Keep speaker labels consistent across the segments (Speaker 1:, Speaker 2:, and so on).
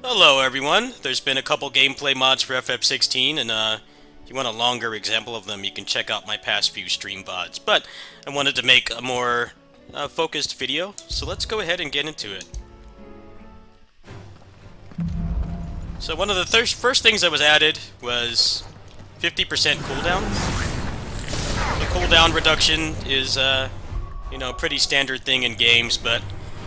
Speaker 1: Hello everyone, there's been a couple gameplay mods for FF16 and if you want a longer example of them you can check out my past few stream VODs, but I wanted to make a more focused video, so let's go ahead and get into it. So one of the first things that was added was 50% cooldown. The cooldown reduction is pretty standard thing in games, but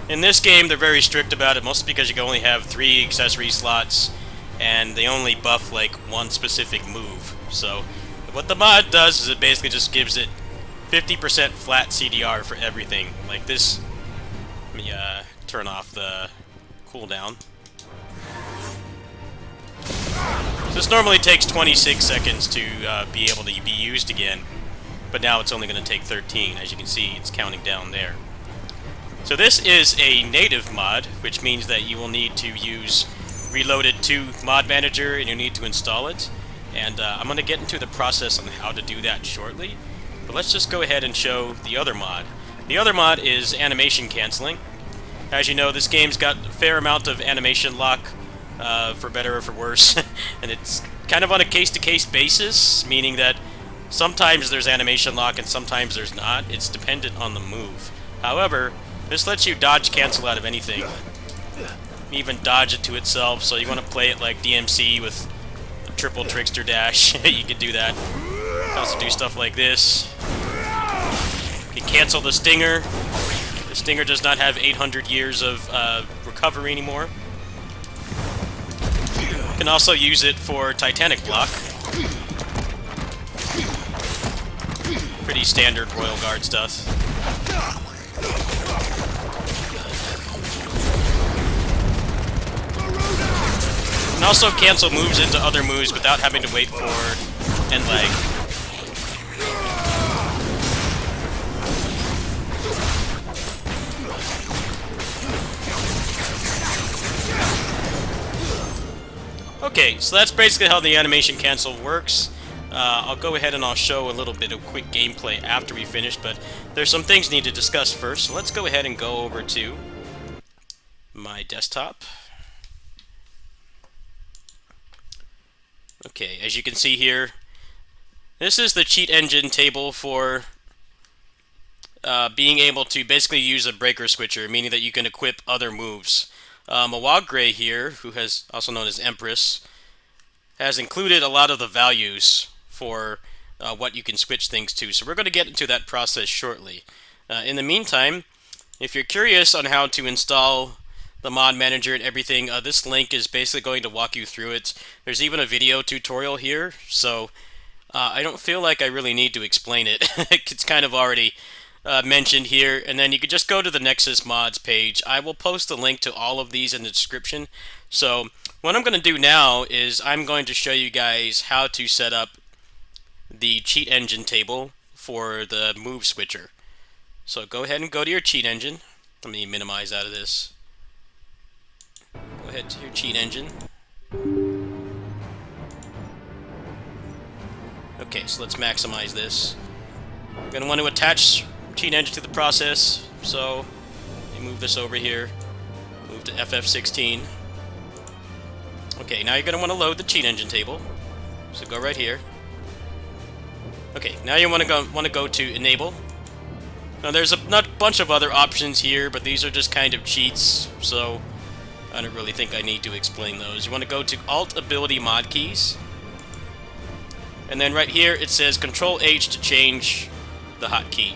Speaker 1: in this game, they're very strict about it, mostly because you can only have 3 accessory slots, and they only buff, like, one specific move. So, what the mod does is it basically just gives it 50% flat CDR for everything. Like this, let me, turn off the cooldown. This normally takes 26 seconds to be able to be used again, but now it's only going to take 13. As you can see, it's counting down there. So this is a native mod, which means that you will need to use Reloaded 2 Mod Manager and you need to install it. And I'm going to get into the process on how to do that shortly. But let's just go ahead and show the other mod. The other mod is animation canceling. As you know, this game's got a fair amount of animation lock, for better or for worse. And it's kind of on a case-to-case basis, meaning that sometimes there's animation lock and sometimes there's not. It's dependent on the move. However, this lets you dodge cancel out of anything. Even dodge it to itself, so you want to play it like DMC with a triple trickster dash. You can do that. You can also do stuff like this. You can cancel the stinger. The stinger does not have 800 years of recovery anymore. You can also use it for Titanic block. Pretty standard Royal Guard stuff. And also cancel moves into other moves without having to wait for end lag. Okay, so that's basically how the animation cancel works. I'll go ahead and I'll show a little bit of quick gameplay after we finish, but there's some things we need to discuss first, so let's go ahead and go over to my desktop. Okay, as you can see here, this is the cheat engine table for being able to basically use a breaker switcher, meaning that you can equip other moves. Mawagre here, who has also known as Empress, has included a lot of the values for what you can switch things to, so we're going to get into that process shortly. In the meantime, if you're curious on how to install the mod manager and everything, this link is basically going to walk you through it. There's even a video tutorial here, so I don't feel like I really need to explain it. It's kind of already mentioned here, and then you can just go to the Nexus mods page. I will post a link to all of these in the description. So what I'm going to do now is I'm going to show you guys how to set up the cheat engine table for the move switcher. So go ahead and go to your cheat engine. Let me minimize out of this. Go ahead to your cheat engine. Okay, so let's maximize this. We're going to want to attach cheat engine to the process, so let me move this over here. Move to FF16. Okay, now you're going to want to load the cheat engine table. So go right here. Okay, now you want to go to enable. Now there's a bunch of other options here, but these are just kind of cheats, so I don't really think I need to explain those. You want to go to Alt Ability Mod Keys. And then right here it says Control H to change the hotkey.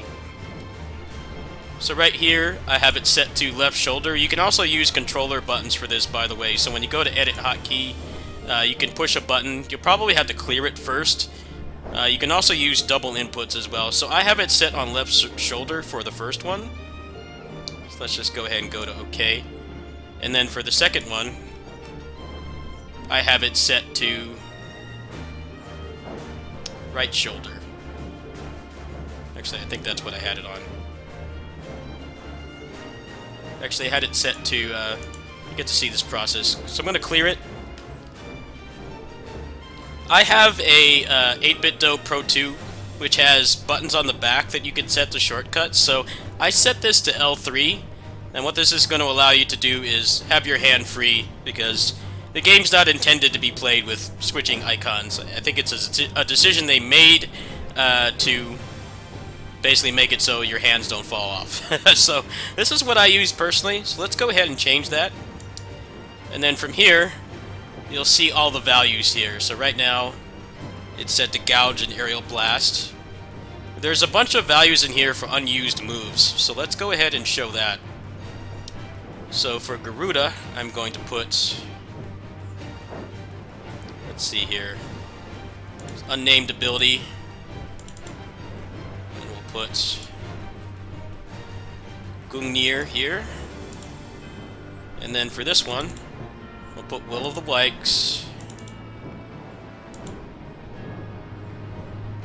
Speaker 1: So right here I have it set to left shoulder. You can also use controller buttons for this, by the way. So when you go to Edit Hotkey, you can push a button. You'll probably have to clear it first. You can also use double inputs as well. So I have it set on left shoulder for the first one. So let's just go ahead and go to OK. And then for the second one, I have it set to right shoulder. Actually, I think that's what I had it on. Actually, I had it set to, you get to see this process. So I'm going to clear it. I have a 8BitDo Pro 2, which has buttons on the back that you can set to shortcuts. So I set this to L3, and what this is going to allow you to do is have your hand free, because the game's not intended to be played with switching icons. I think it's a decision they made to basically make it so your hands don't fall off. So this is what I use personally, so let's go ahead and change that. And then from here, you'll see all the values here. So right now, it's set to Gouge and Aerial Blast. There's a bunch of values in here for unused moves, so let's go ahead and show that. So for Garuda, I'm going to put... Let's see here. Unnamed ability. And we'll put Gungnir here. And then for this one, we'll put Will of the Wikes.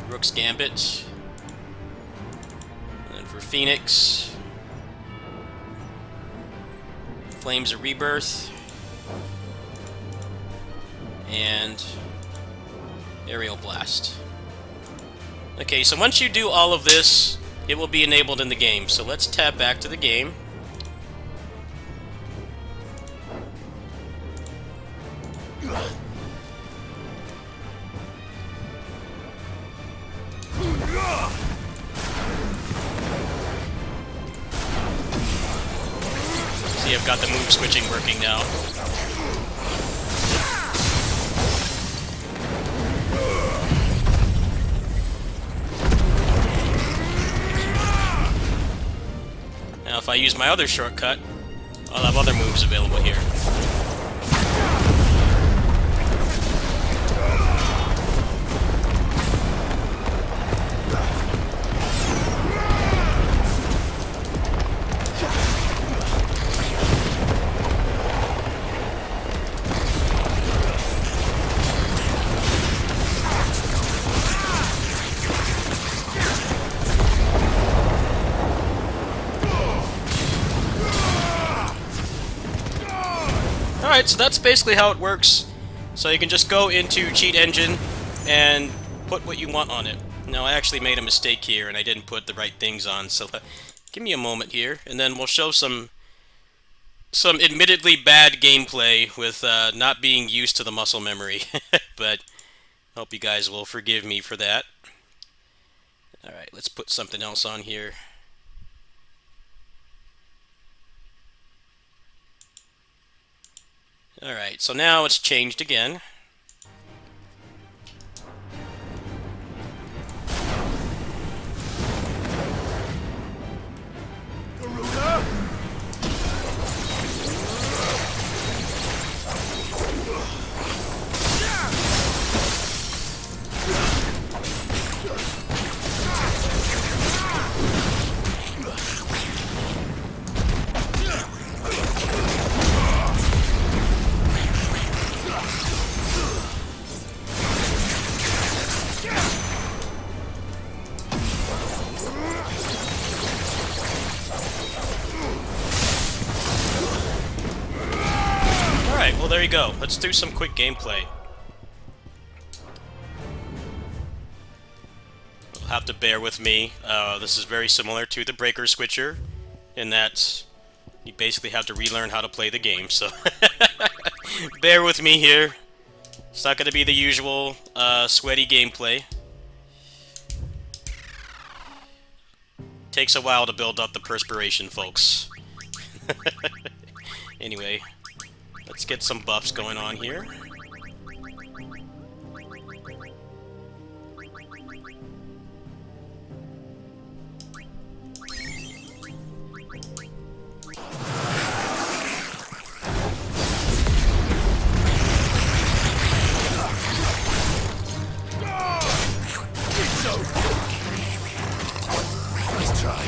Speaker 1: Rook's Gambit. And then for Phoenix, Flames of Rebirth. And Aerial Blast. Okay, so once you do all of this, it will be enabled in the game. So let's tab back to the game. See, I've got the move switching working now. Now if I use my other shortcut, I'll have other moves available here. Alright, so that's basically how it works. So you can just go into Cheat Engine and put what you want on it. Now, I actually made a mistake here and I didn't put the right things on, so give me a moment here, and then we'll show some admittedly bad gameplay with not being used to the muscle memory. But I hope you guys will forgive me for that. Alright, let's put something else on here. Alright, so now it's changed again.
Speaker 2: Garuda?
Speaker 1: Alright, well there you go. Let's do some quick gameplay. You'll have to bear with me. This is very similar to the Breaker Switcher, in that you basically have to relearn how to play the game, so bear with me here. It's not going to be the usual sweaty gameplay. Takes a while to build up the perspiration, folks. Anyway, let's get some buffs going on here.
Speaker 2: Let's try.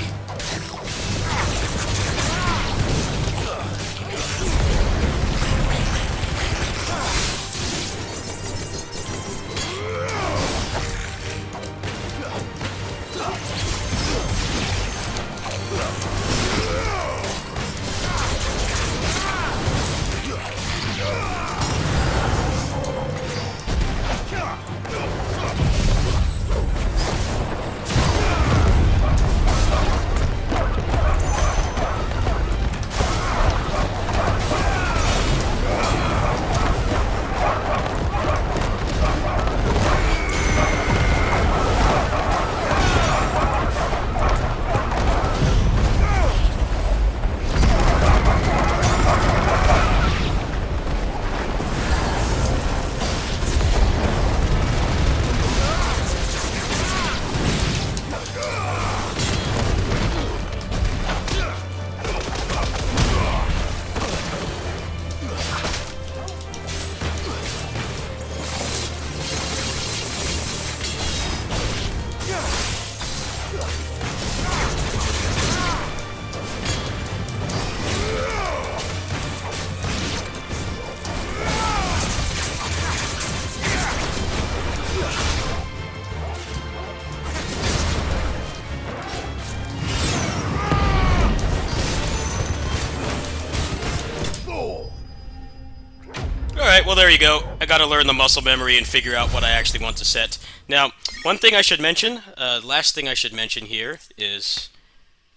Speaker 1: Alright, well there you go. I gotta learn the muscle memory and figure out what I actually want to set. Now, one thing I should mention, last thing I should mention here is,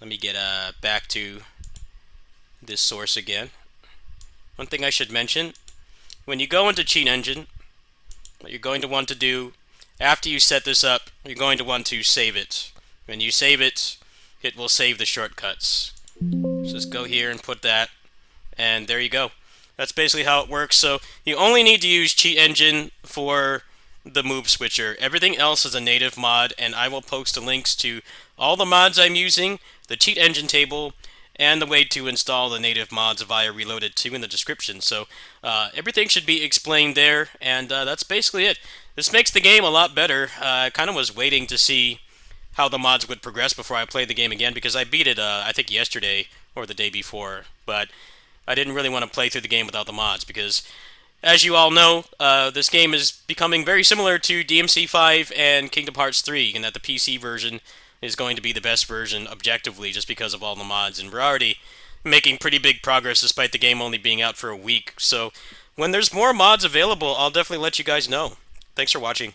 Speaker 1: let me get back to this source again. One thing I should mention, when you go into Cheat Engine, what you're going to want to do, after you set this up, you're going to want to save it. When you save it, it will save the shortcuts. So just go here and put that, and there you go. That's basically how it works. So you only need to use Cheat Engine for the move switcher. Everything else is a native mod, and I will post the links to all the mods I'm using, the Cheat Engine table, and the way to install the native mods via Reloaded 2 in the description. So everything should be explained there, and that's basically it. This makes the game a lot better. I kind of was waiting to see how the mods would progress before I played the game again, because I beat it, I think, yesterday or the day before, but I didn't really want to play through the game without the mods, because, as you all know, this game is becoming very similar to DMC5 and Kingdom Hearts 3, and that the PC version is going to be the best version objectively just because of all the mods, and we're already making pretty big progress despite the game only being out for a week. So when there's more mods available, I'll definitely let you guys know. Thanks for watching.